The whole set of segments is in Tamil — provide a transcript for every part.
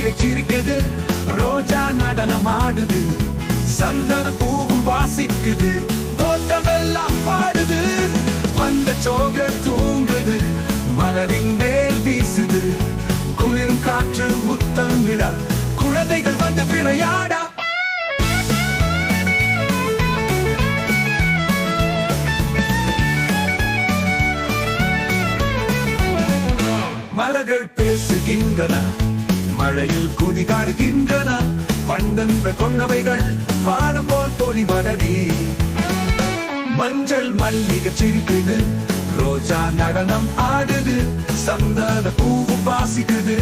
மல்லிகை சிரிக்குது, ரோஜா நடனம் ஆடுது, சந்தன பூவும் வாசிக்குது, தோட்டமெல்லாம் பாடுது, வந்த சோக தூங்குது, மலரின் மேல் வீசுது, குளிரும் காற்று முத்தமிட, குழந்தைகள் வந்து விளையாட. மலர்கள் பேசுகின்றன, மழையில் குதிகாடுகின்றன, பண்டென்ற கொண்டவைகள் வானம் போல் தோழி மலரி. மஞ்சள் மல்லிகை சிரிக்குது, ரோஜா நடனம் ஆடுது, சந்தன பூவும் வாசிக்குது,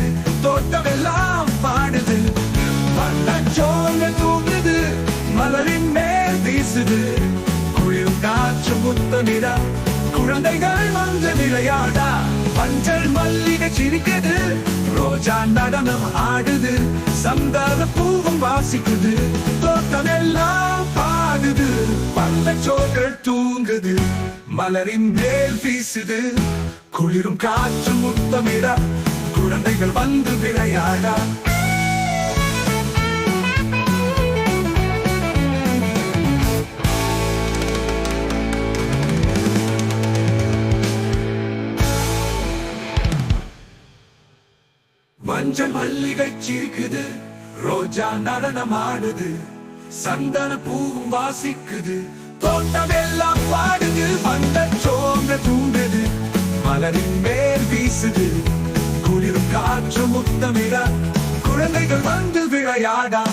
தோட்டமெல்லாம் பாடுது, வண்ணச்சோங்க தூங்குது, மலரின் மேல் வீசுது, குளிரும் காற்று முத்தமிட, குழந்தைகள் வந்து விளையாட. மஞ்சள் மல்லிகை சிரிக்குது, ரோஜா நடனம் ஆடுது, சந்தன பூவும் வாசிக்குது, தோட்டமெல்லாம் பாடுது, பள்ளச்சோர்கள் தூங்குது, மலரின் மேல் வீசுது, குளிரும் காற்று முத்தமிட, குழந்தைகள் வந்து விளையாட. மஞ்சள் மல்லிகை சிரிக்குது, ரோஜா நடனம் ஆடுது, சந்தன பூவும் வாசிக்குது, தோட்டமெல்லாம் பாடுது, வந்த சோங்க தூங்குது, மலரின் மேல் வீசுது, குளிரும் காற்று முத்தமிட, குழந்தைகள் வந்து விளையாட.